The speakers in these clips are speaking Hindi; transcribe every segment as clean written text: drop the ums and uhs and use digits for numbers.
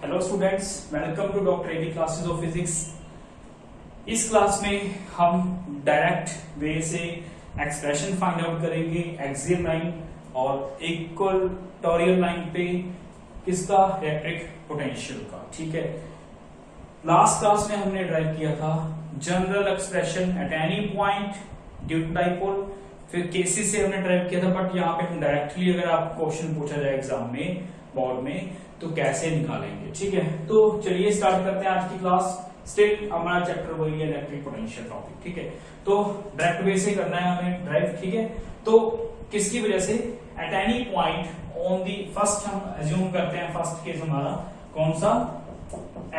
Hello students, welcome to doctor AB classes of physics. इस क्लास में हम डायरेक्ट वे से एक्सप्रेशन फाइंड आउट करेंगे एक्सियल लाइन और इक्वेटोरियल लाइन पे किसका, इलेक्ट्रिक पोटेंशियल का। ठीक है, लास्ट क्लास में हमने ड्राइव किया था general expression at any point due to dipole, फिर केसेस से हमने ड्राइव किया था। बट यहाँ पे हम डायरेक्टली अगर आप क्वेश्चन पूछा जाए एग्जाम में, बोर्ड में, तो कैसे निकालेंगे। ठीक है, तो चलिए स्टार्ट करते हैं आज की क्लास। स्टिल हमारा चैप्टर वही है, इलेक्ट्रिक पोटेंशियल टॉपिक। ठीक है, तो डायरेक्ट वे से करना है हमें ड्राइव। ठीक है, तो किसकी वजह से, eight any point on the first, हम एज्यूम करते हैं फर्स्ट केस हमारा कौन सा,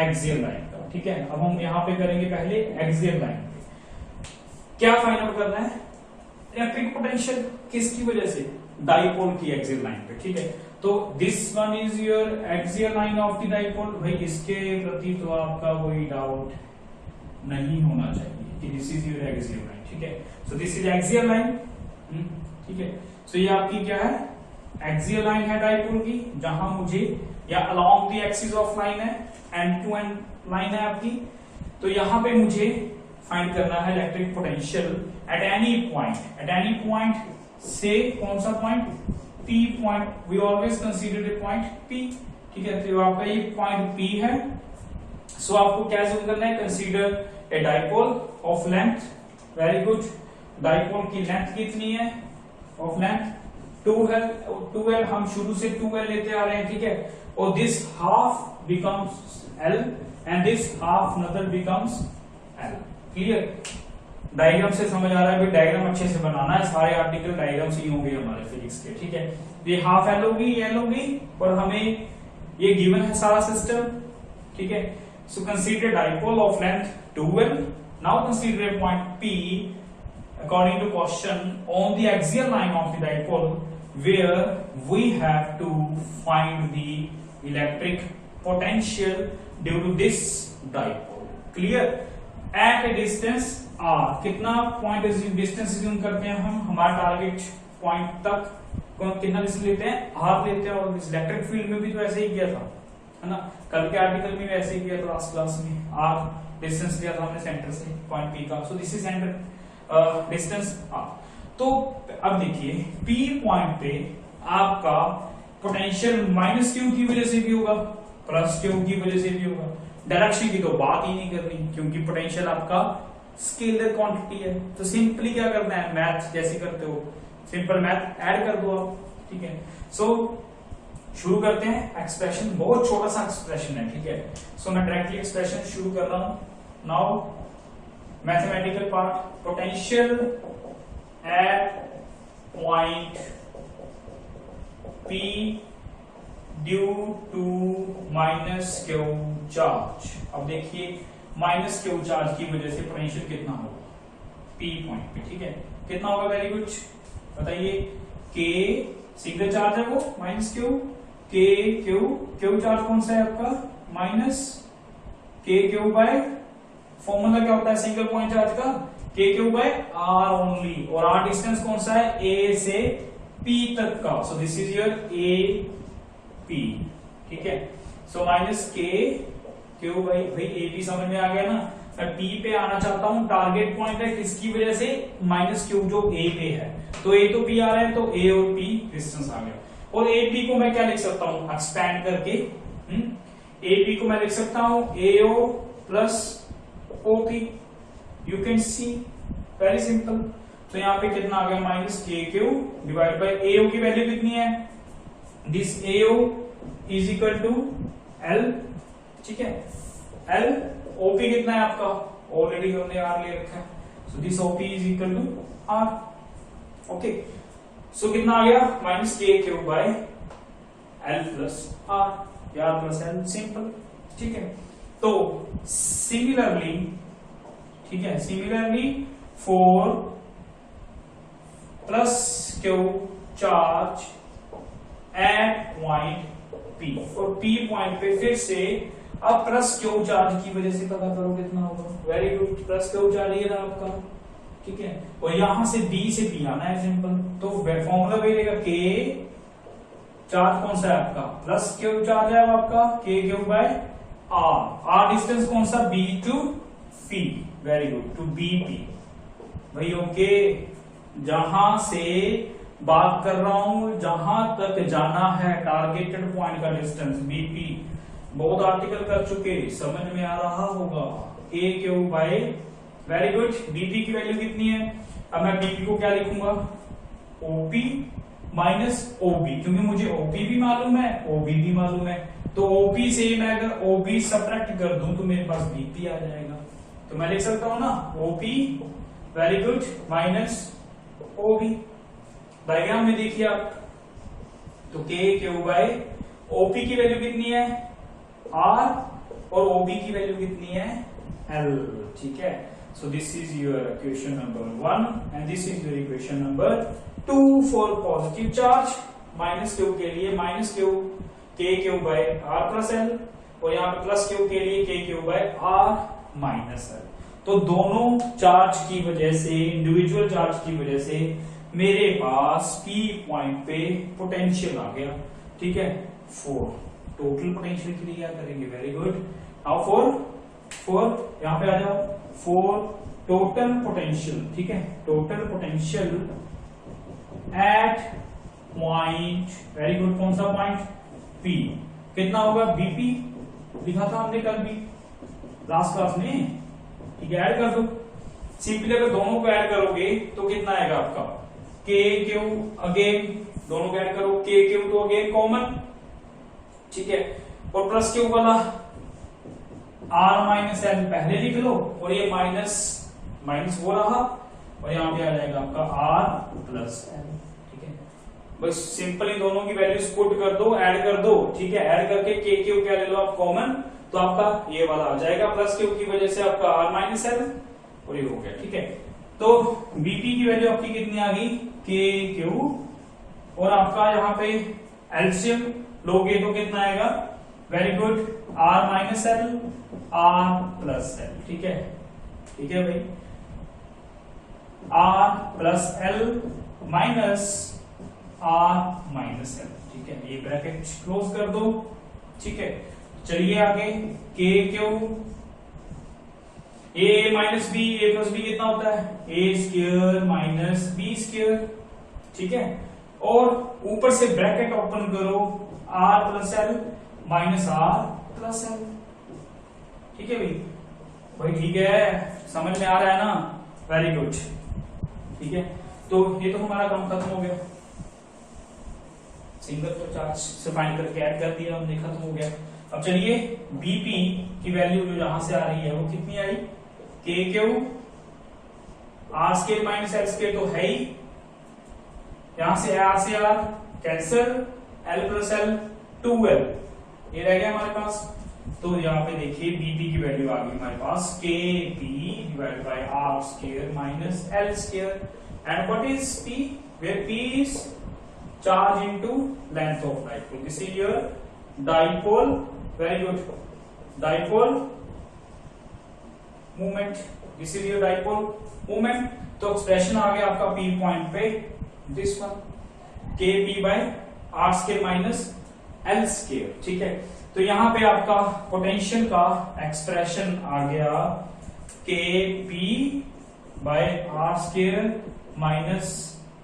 एक्सियल लाइन का। ठीक है, अब हम यहाँ पे करेंगे पहले एक्सियल लाइन पे क्या फाइंड आउट करना है, इलेक्ट्रिक पोटेंशियल किसकी वजह से, डाइपोल की एक्सियल लाइन पे। ठीक है, तो this one is your axial line of the dipole. भाई इसके प्रति तो आपका कोई डाउट नहीं होना चाहिए कि this is your axial line. ठीक है, so this is axial line. ठीक है, सो ये आपकी क्या है, एक्सियल लाइन है डाइपोल की, जहां मुझे या along the axis of line है, एंड टू एंड लाइन है आपकी। तो यहां पे मुझे फाइंड करना है electric potential at any point. At any point से कौन सा point, P point, we always consider a point P। ठीक है, तो आपका ये पॉइंट P है। सो आपको क्या जूम करना है, consider a dipole of length. Very good, dipole की लेंथ कितनी है, ऑफ लेंथ 2L, हम शुरू से 2L लेते आ रहे हैं। ठीक है, और this half becomes L and this half नदर बिकम्स L। क्लियर, डायग्राम से समझ आ रहा है, डायग्राम अच्छे से बनाना है, सारे आर्टिकल डायग्राम से ही होंगे हमारे फिजिक्स के। ठीक है, ये हाफ एल होगी, एल होगी, और हमें ये गिवन है सारा सिस्टम। ठीक है, so consider dipole of length 2L। Now consider a point P according to question on the axial line of the dipole where we have to find the electric potential due to this dipole। clear, at a distance r, कितना पॉइंट डिस्टेंस अज्यूम करते हैं हम, हमारा टारगेट पॉइंट तक कितना डिस्टेंस लेते हैं, r लेते हैं। और इस इलेक्ट्रिक फील्ड में भी तो ऐसे ही किया था, है ना, कल के आर्टिकल में भी ऐसे ही किया था, लास्ट क्लास में r डिस्टेंस लिया था हमने सेंटर से पॉइंट P का। सो this is centre distance r। तो अब देखिए P पॉइंट पे आपका पोटेंशियल माइनस Q की वजह से भी होगा, प्लस Q की वजह से भी होगा। डायरेक्शन की तो बात ही नहीं करनी, क्योंकि पोटेंशियल आपका स्केलर क्वांटिटी है। तो सिंपली क्या करना है, मैथ जैसे करते हो, सिंपल मैथ ऐड कर दो आप। ठीक है, सो शुरू करते हैं एक्सप्रेशन, बहुत छोटा सा एक्सप्रेशन है। ठीक है, सो मैं डायरेक्टली एक्सप्रेशन शुरू कर रहा हूं। Now mathematical part, potential at point P due to minus Q charge. अब देखिए माइनस Q चार्ज की वजह से पोटेंशियल कितना होगा P पॉइंट पे। ठीक है, कितना होगा, वेरी गुड, बताइए। K सिंगल चार्ज है वो, माइनस Q चार्ज कौन सा है आपका, माइनस KQ बाय, फॉर्मूला क्या होता है सिंगल पॉइंट चार्ज का, KQ बाय R ओनली। और R डिस्टेंस कौन सा है, A से P तक का। सो दिस इज योर AP। ठीक है, सो माइनस KQ बाई, भाई AP समझ में आ गया ना। मैं P पे आना चाहता हूं, टारगेट पॉइंट है किसकी वजह से, माइनस Q जो A पे है। तो A तो P आ रहा है, तो A और P डिस्टेंस आ गया। और AP को मैं क्या लिख सकता हूं, एक्सपैंड करके, AP को मैं लिख सकता हूं AO plus OP। You can see, very simple. तो यहाँ पे कितना आ गया, minus KQ divide by AO की वैल्यू कितनी है, this AO is equal to L। ठीक है, L, OP कितना है आपका, ऑलरेडी हमने R ले रखा है, so this OP is equal to R। Okay, so कितना आ गया, minus KQ by L plus R, या R प्लस L, सिंपल। ठीक है, तो सिमिलरली, ठीक है, similarly for plus Q charge at point P, और P पॉइंट पे फिर से अब प्लस Q चार्ज की वजह से पता करो कितना होगा। Very good, plus Q charge ये रहा आपका। ठीक है, और यहां से B से P आना है, सिंपल। तो फॉर्मूला वही रहेगा, K चार्ज कौन सा है आपका, प्लस क्यू चार्ज है आपका, के क्यू बाय आर डिस्टेंस कौन सा, B to P, very good, to B P भाई, ओके। जहां से बात कर रहा हूं, जहां तक जाना है टारगेटेड पॉइंट का डिस्टेंस बीपी, बहुत आर्टिकल कर चुके, समझ में आ रहा होगा, K Q by, very good. BP की वैल्यू कितनी है, अब मैं बीपी को क्या लिखूंगा, ओपी माइनस ओबी, क्योंकि मुझे ओपी भी मालूम है, ओबी भी मालूम है, तो ओपी से मैं अगर ओबी सब्ट्रैक्ट कर दूं तो मेरे पास बीपी आ जाएगा, तो मैं लिख सकता हूं ना ओपी, वेरी गुड, माइनस ओबी। डायग्राम में देखिए आप, तो के क्यू बाय ओपी की वैल्यू कितनी है आर, और ओबी की वैल्यू कितनी है एल, ठीक है। So this is your equation number 1 and this is your equation number 2 for positive charge. Minus Q के लिए minus Q, K Q by R plus L, और यहाँ पे प्लस क्यू के लिए K Q by R minus L. तो दोनों चार्ज की वजह से, इंडिविजुअल चार्ज की वजह से मेरे पास पी पॉइंट पे पोटेंशियल आ गया, ठीक है। 4 टोटल पोटेंशियल के लिए क्या करेंगे, वेरी गुड। नाउ 4 यहां पे आ जाओ, 4 टोटल पोटेंशियल, ठीक है, total potential at point, very good, कौन सा पॉइंट, पी, कितना होगा, बीपी लिखा था हमने कल भी लास्ट क्लास में, ठीक है। ऐड कर दो, सिंपली अगर दोनों को ऐड करोगे तो कितना आएगा आपका, के क्यू, अगेन दोनों को ऐड करो, के क्यू तो अगेन कॉमन, ठीक है, और प्लस क्यू वाला आर माइनस एल पहले लिख लो, और ये माइनस माइनस हो रहा, और यहां पे आ जाएगा आपका आर प्लस एल, ठीक है। बस सिंपली दोनों की वैल्यूज पुट कर दो, ऐड कर दो, ठीक है। ऐड करके के क्यू क्या ले लो आप कॉमन, तो आपका ये वाला आ जाएगा, प्लस क्यू की वजह से आपका आर माइनस एल, और ये हो गया, ठीक है। तो बीपी की वैल्यू आपकी कितनी आ गई, के क्यू, और आपका यहाँ पे एलसीएम लोगे तो कितना आएगा, very good, R minus L, R plus L, ठीक है, ठीक है भाई, R plus L minus R minus L, ठीक है। ये ब्रैकेट क्लोज कर दो, ठीक है। चलिए आगे, K Q, A minus B, A plus B कितना होता है, A square minus B square, ठीक है। और ऊपर से ब्रैकेट ओपन करो, R plus L minus R plus L, ठीक है भाई, ठीक है, समझ में आ रहा है ना, वेरी गुड, ठीक है। तो ये तो हमारा काम खत्म हो गया, सिंगल तो चार्ज से फाइंड करके ऐड कर दिया हमने, खत्म हो गया। अब चलिए बीपी की वैल्यू जो यहां से आ रही है वो कितनी आई, K Q, R square minus L square तो है ही, यहां से R cancel, L plus L 2l, ये रह गया हमारे पास। तो यहाँ पे देखिए बीपी की वैल्यू आ गई हमारे पास, K P divide by R square minus L square, and what is P, where P is charge into length of dipole, this is your dipole, very good, dipole movement, this is your dipole movement. तो एक्सप्रेशन आ गया आपका पी पॉइंट पे, this one, K P by R square minus L square, ठीक है। तो यहां पे आपका पोटेंशियल का एक्सप्रेशन आ गया, K P by R square minus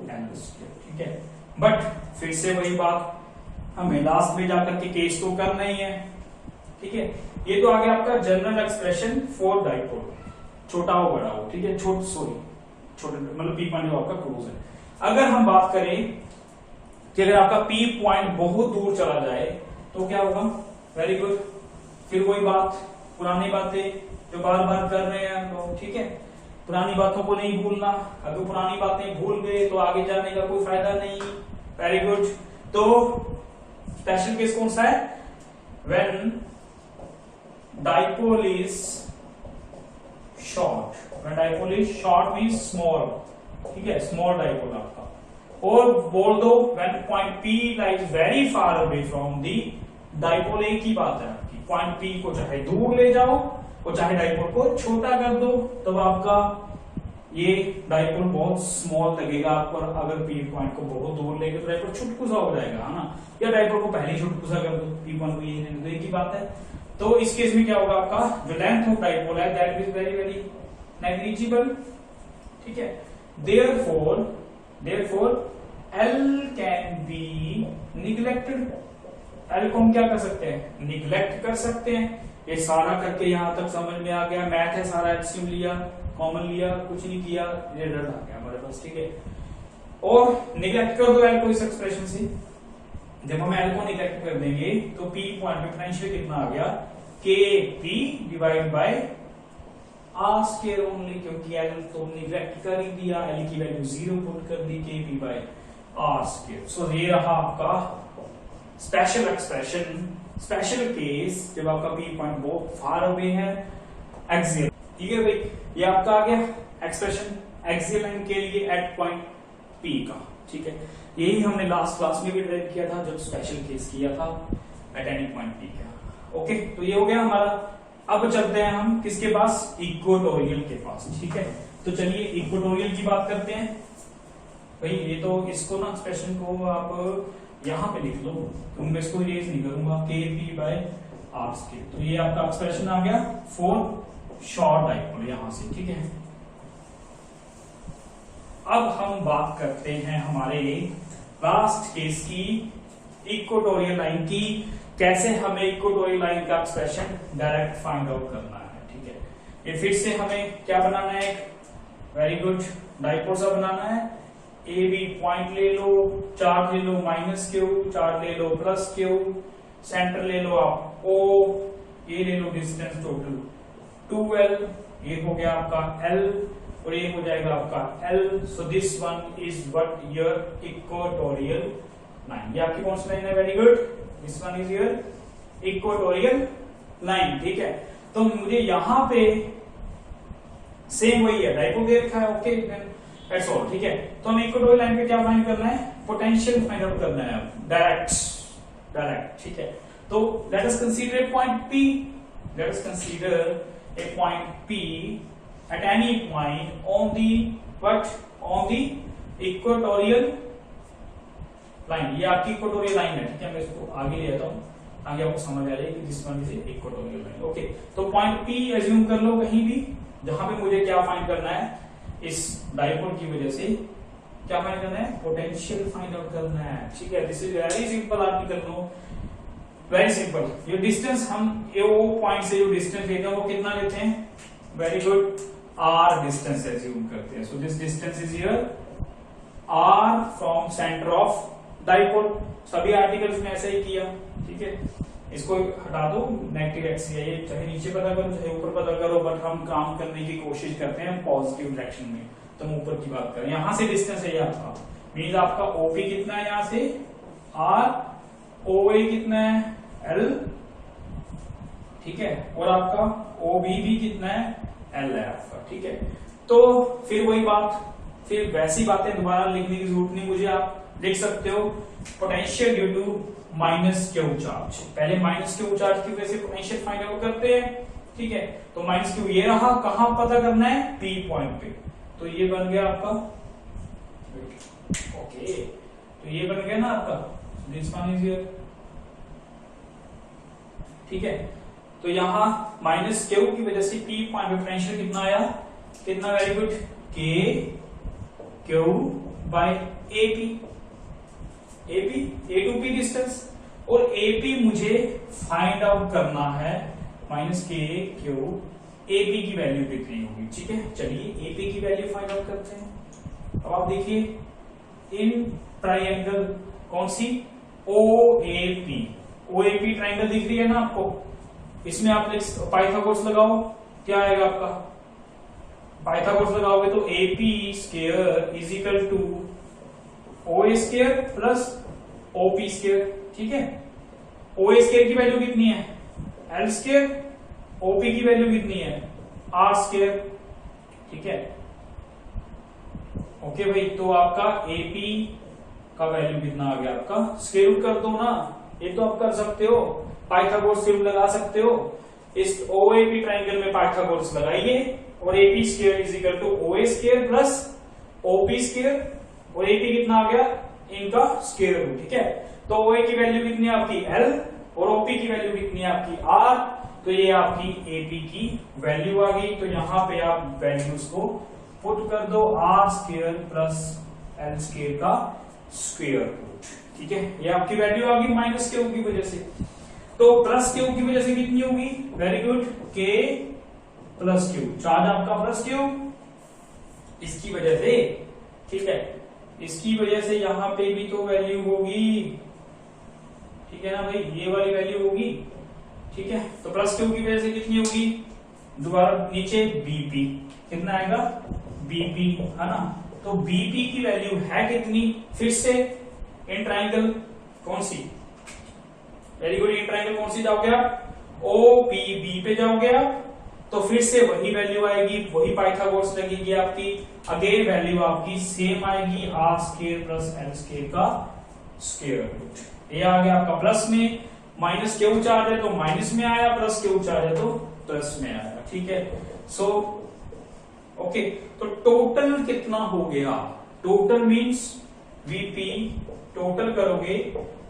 L square, ठीक है। बट फिर से वही बात, हमें लास्ट में जाकर के केस तो करना ही है, ठीक है। ये तो आ गया आपका जनरल एक्सप्रेशन फॉर डाइपोल, छोटा हो बड़ा हो, ठीक है, छोटे मतलब पी पॉइंट जो आपका क्लोज है। अगर हम बात करें कि अगर आपका पी पॉइंट बहुत दूर चला जाए तो क्या होगा, वेरी गुड, फिर वही बात, पुरानी बातें जो बार बार कर रहे हैं हम लोग, ठीक है। पुरानी बातों को नहीं भूलना, अगर पुरानी बातें भूल गए तो आगे जाने का कोई फायदा नहीं, वेरी गुड। तो स्पेशल केस कौन सा है, when dipole is short, when dipole is short means small, ठीक है, स्मॉल डाइपोल आपका। और बोल दो when point P lies very far away from the dipole, एक ही बात है आपकी, पॉइंट पी को चाहे दूर ले जाओ और चाहे डाइपोल को छोटा कर दो, तब आपका ये डाइपोल बहुत स्मॉल लगेगा आपको, अगर पी पॉइंट को बहुत दूर लेके तो डाइपोल छुटकुसा हो जाएगा, है ना, या डाइपोल को पहले ही छुटकुसा कर दो, पी पॉइंट को ये नहीं दो, एक ही बात है। तो इस केस में क्या होगा, आपका जो लेंथ ऑफ डाइपोल है that is very very negligible, ठीक है। Therefore L can be neglected, L को हम क्या कर सकते हैं, निग्लेक्ट कर सकते हैं। ये सारा करके यहां तक समझ में आ गया, मैथ है सारा, एचसीएम लिया, कॉमन लिया, कुछ नहीं किया, रिजल्ट आ गया हमारे पास, ठीक है। और निग्लेक्ट कर दो L को इस एक्सप्रेशन से, जब हम L को निग्लेक्ट कर देंगे तो P पॉइंट पे पोटेंशियल कितना आ गया, KP divide by R square only, क्योंकि L तो निग्लेक्ट कर ही दिया, L की वैल्यू 0 पुट कर दी, KP बाय R स्क्वायर। सो ये रहा आपका स्पेशल एक्सप्रेशन, स्पेशल केस जब आपका P पॉइंट बहुत फार अवे है एक्सियल, ठीक है भाई। ये आपका आ गया एक्सप्रेशन एक्सियल लाइन के लिए एट पॉइंट P का, ठीक है। यही हमने लास्ट क्लास में भी ड्राइव किया था जब स्पेशल केस किया था एट एनी पॉइंट P का। ओके, तो ये हो गया हमारा। अब चलते हैं हम किसके पास, इक्वेटोरियल के पास, ठीक है। तो चलिए इक्वेटोरियल की बात करते हैं भाई। ये तो इसको ना एक्सप्रेशन को आप यहां पे लिख लो, तो मैं इसको इरेज नहीं करूंगा, KP बाय R स्क्वायर। तो ये आपका एक्सप्रेशन आ गया फॉर शॉर्ट डाइपोल यहां से, ठीक है। अब हम बात करते हैं हमारे लास्ट केस की, इक्वेटोरियल लाइन की, कैसे हमें इक्वेटोरियल लाइन का एक्सप्रेशन डायरेक्ट फाइंड आउट करना है, ठीक है। ये फिर से हमें क्या बनाना है, वेरी गुड डाइपोल सा बनाना है। ए बी पॉइंट ले लो, चार्ज ले लो -Q, चार्ज ले लो +Q, सेंटर ले लो आप O, ये ले लो डिस्टेंस टोटल 2L, ये हो गया आपका L और ये हो जाएगा आपका L। So this one is what your equatorial line. ये आपकी कौन सी लाइन है, very good, this one is your equatorial line, ठीक है। तो मुझे यहां पे सेम वही है, डाइपोल दे रखा है, ओके दैट्स ऑल, ठीक है। तो हमें इक्वेटोरियल लाइन पे क्या फाइंड करना है, पोटेंशियल फाइंड आउट करना है डायरेक्ट, ठीक है। तो let us consider a point P, let us consider a point P at any point on the what, on the equatorial line। ये आपकी इक्वेटोरियल लाइन है, ठीक है। मैं इसको आगे ले जाता हूँ, आगे आपको समझ आ जाएगी this one is equatorial line, okay. तो पॉइंट P एज्यूम कर लो कहीं भी, जहां पे मुझे क्या फाइंड करना है, इस डाइपोल की वजह से क्या फाइंड करना है, पोटेंशियल फाइंड आउट करना है, ठीक है। This is very simple, article no, very simple. ये डिस्टेंस हम ओ पॉइंट से जो डिस्टेंस लेते हैं वो कितना लेते हैं, very good, R distance assume करते हैं। So this distance is here R from centre of dipole. सभी आर्टिकल्स में ऐसा ही किया, ठीक है। इसको हटा दो, नेगेटिव एक्स है ये, चाहे नीचे पता करो चाहे ऊपर पता करो, बट हम काम करने की कोशिश करते हैं पॉजिटिव डायरेक्शन में, तो हम ऊपर की बात करें। यहां से डिस्टेंस है ये आपका, मीन्स आपका OP कितना है, यहां से R, OA कितना है L, ठीक है, और आपका OB भी कितना है L है आपका, ठीक है। तो फिर वही बात, फिर वैसी बातें दोबारा लिखने की जरूरत नहीं मुझे, आप लिख सकते हो potential due to -Q charge. पहले -Q चार्ज की वजह से पोटेंशियल फाइंड आउट करते हैं, ठीक है। तो -Q ये रहा, कहां पता करना है, P पॉइंट पे। तो ये बन गया आपका, ओके, तो ये बन गया ना आपका, दिस वन इज हियर, ठीक है। तो यहां -Q की वजह से P पॉइंट पे पोटेंशियल कितना आया, कितना, very good, KQ by AP, A to P distance, और AP मुझे फाइंड आउट करना है -KQ, AP की वैल्यू कितनी होगी, ठीक है। चलिए AP की वैल्यू फाइंड आउट करते हैं। अब आप देखिए इन ट्राइंगल कौन सी, OAP ट्राइंगल दिख रही है ना आपको, इसमें आप पाइथागोरस लगाओ, क्या आएगा आपका, पाइथागोरस लगाओगे तो AP square is equal to OA square plus OP square, ठीक है। OA स्क्वायर की वैल्यू कितनी है, L स्क्वायर, OP की वैल्यू कितनी है, R स्क्वायर, ठीक है। ओके भाई, तो आपका AP का वैल्यू कितना आ गया आपका, स्क्वायर रूट कर दो ना, ये तो आप कर सकते हो, पाइथागोरस थ्योरम लगा सकते हो। इस OAP ट्रायंगल में पाइथागोरस लगाइए और AP square is equal to OA square plus OP square, और AP कितना आ गया, इनका स्क्वायर रूट, ठीक है। तो OA की वैल्यू कितनी है आपकी L, और OP की वैल्यू कितनी है आपकी R, तो ये आपकी AP की वैल्यू आ गई। तो यहां पे आप वैल्यूज को पुट कर दो, R square plus L square का स्क्वायर रूट, ठीक है। ये आपकी वैल्यू आ गई माइनस Q की वजह से। तो प्लस Q की वजह से कितनी होगी, very good, K plus Q, charge आपका प्लस Q, इसकी वजह से, ठीक है, इसकी वजह से यहां पे भी तो वैल्यू होगी, ठीक है ना भाई, ये वाली वैल्यू होगी, ठीक है। तो प्लस Q की वजह से कितनी होगी, दोबारा नीचे BP कितना आएगा, BP, है ना। तो BP की वैल्यू है कितनी, फिर से इन ट्राइंगल कौन सी, वेरी गुड, इन ट्राइंगल कौन सी जाओगे आप, OPB पे जाओगे आप, तो फिर से वही वैल्यू आएगी, वही पाइथागोरस लगेगी आपकी, अगेन वैल्यू आपकी सेम आएगी, R square plus L square का स्क्वायर रूट। ये आ गया आपका प्लस में, माइनस Q चार्ज है तो माइनस में आया, प्लस Q चार्ज है तो प्लस में आया, ठीक है। सो ओके, तो टोटल कितना हो गया, टोटल मींस VP, टोटल करोगे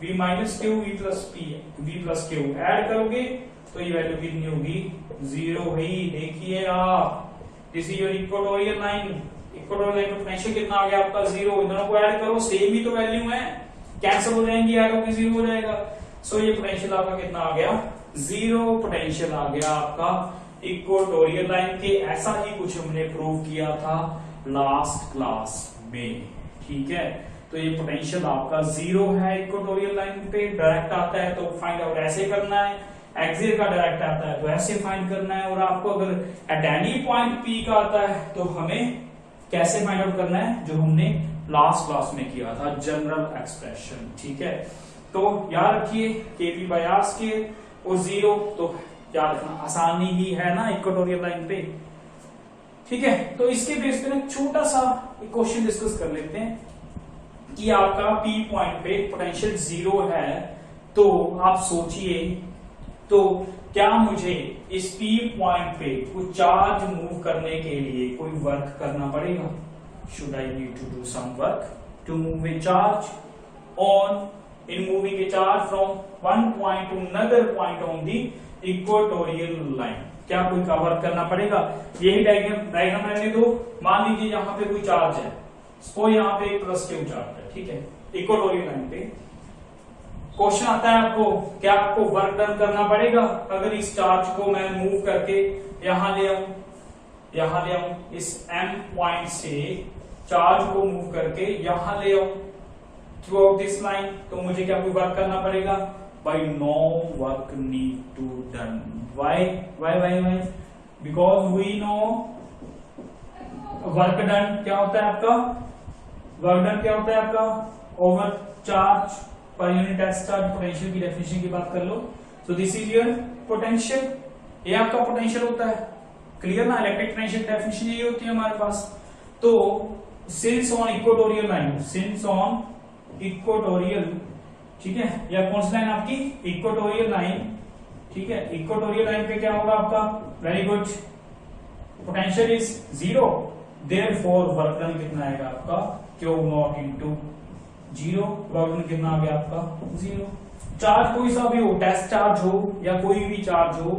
V minus Q V plus Q add करोगे तो ये वैल्यू कितनी होगी, 0 भाई। देखिए आप, this is your equatorial line, equatorial line का पोटेंशियल कितना आ गया आपका 0, इन दोनों को ऐड करो, सेम ही तो वैल्यू है, कैंसिल हो जाएंगी, ऐड होगी 0 हो जाएगा। सो ये पोटेंशियल आपका कितना आ गया, 0 पोटेंशियल आ गया आपका इक्वेटोरियल लाइन के। ऐसा ही कुछ हमने प्रूव किया था लास्ट क्लास में, ठीक है। तो ये पोटेंशियल आपका 0 है इक्वेटोरियल लाइन पे, डायरेक्ट आता है तो फाइंड आउट ऐसे करना है, एक्सियल का डायरेक्ट आता है तो ऐसे फाइंड करना है, और आपको अगर एट एनी पॉइंट P का आता है तो हमें कैसे फाइंड आउट करना है, जो हमने लास्ट क्लास में किया था, जनरल एक्सप्रेशन, ठीक है। तो याद रखिए KP बाय R स्क्वायर और 0, तो याद रखना आसानी ही है ना इक्वेटोरियल लाइन पे, ठीक है। तो इसके बेस पे ना छोटा सा एक क्वेश्चन डिस्कस कर लेते हैं कि आपका P पॉइंट पे पोटेंशियल 0 है, तो आप सोचिए, तो क्या मुझे इस P पॉइंट पे कुछ चार्ज मूव करने के लिए कोई वर्क करना पड़ेगा, should I need to do some work to move a charge on, in moving a charge from one point to another point on the equatorial line, क्या कोई का वर्क करना पड़ेगा। यही डायग्राम रहने दो, मान लीजिए यहाँ पे कोई चार्ज है, सो यहाँ पे एक प्लस Q चार्ज है, ठीक है, इक्वेटोरियल लाइन पे। क्वेश्चन आता है आपको, क्या आपको वर्क डन करना पड़ेगा अगर इस चार्ज को मैं मूव करके यहां ले आऊं, इस M पॉइंट से चार्ज को मूव करके यहां ले आऊं थ्रू आउट दिस लाइन, तो मुझे क्या कोई वर्क करना पड़ेगा, by no work need to done. Why, because we know work done क्या होता है आपका, वर्क डन क्या होता है आपका, over charge per unit x charge. Potential की डेफिनेशन की बात कर लो, so this is your potential, ये आपका पोटेंशियल होता है, क्लियर ना, इलेक्ट्रिक पोटेंशियल डेफिनेशन ये होती है हमारे पास। तो since on equatorial line, since on equatorial, ठीक है, या कौन सी लाइन आपकी, इक्वेटोरियल लाइन, ठीक है। इक्वेटोरियल लाइन पे क्या होगा आपका, very good, potential is 0, therefore work done कितना आएगा आपका, Q not into 0, work done कितना आ गया आपका 0। चार्ज कोई सा भी हो, टेस्ट चार्ज हो या कोई भी चार्ज हो,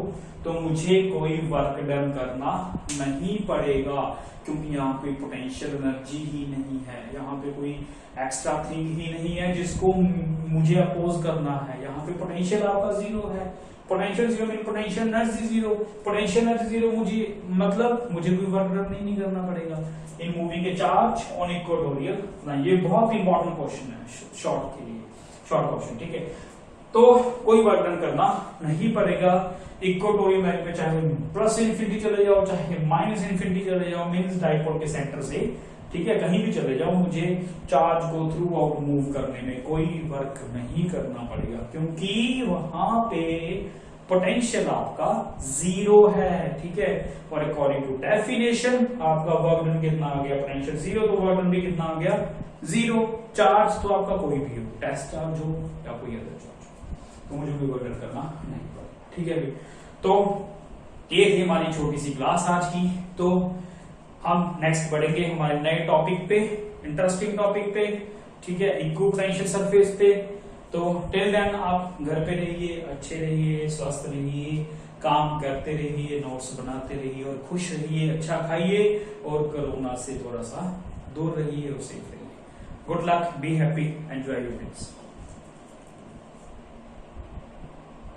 तो मुझे कोई वर्क डन करना नहीं पड़ेगा, क्योंकि यहाँ पे पोटेंशियल एनर्जी ही नहीं है, यहाँ पे कोई एक्स्ट्रा थिंग ही नहीं है जिसको मुझे अपोज करना है। यहाँ पे पोटेंशियल आपका 0 है, potential 0 mean potential energy 0, potential energy 0 मुझे मतलब मुझे कोई वर्क डन नहीं करना पड़ेगा in moving A charge on equatorial line. ये बहुत इंपॉर्टेंट क्वेश्चन है शॉर्ट के लिए, शॉर्ट क्वेश्चन, ठीक है। तो कोई वर्क डन करना नहीं पड़ेगा इक्वेटोरियल लाइन पे, चाहे प्लस इन्फिनिटी चले जाओ चाहे माइनस इन्फिनिटी चले जाओ, मींस डाइपोल के सेंटर से, ठीक है, कहीं भी चले जाओ, मुझे चार्ज को थ्रू आउट मूव करने में कोई वर्क नहीं करना पड़ेगा, क्योंकि वहां पे पोटेंशियल आपका 0 है, ठीक है। और अकॉर्डिंग टू डेफिनेशन आपका वर्क डन कितना आ गया, पोटेंशियल 0, तो वर्क डन भी कितना आ गया 0। चार्ज तो आपका कोई भी हो, टेस्ट चार्ज हो या कोई अदर चार्ज, तो मुझे कोई वर्क डन करना नहीं पड़ेगा, ठीक है। तो ये थी हमारी छोटी सी क्लास आज की। तो हम नेक्स्ट बढ़ेंगे हमारे नए टॉपिक पे, इंटरेस्टिंग टॉपिक पे, ठीक है, इक्विपोटेंशियल सरफेस पे। तो टिल देन आप घर पे रहिए, अच्छे रहिए, स्वस्थ रहिए, काम करते रहिए, नोट्स बनाते रहिए और खुश रहिए, अच्छा खाइए और कोरोना से थोड़ा सा दूर रहिए और सेफ रहिए। Good luck, be happy, enjoy your days.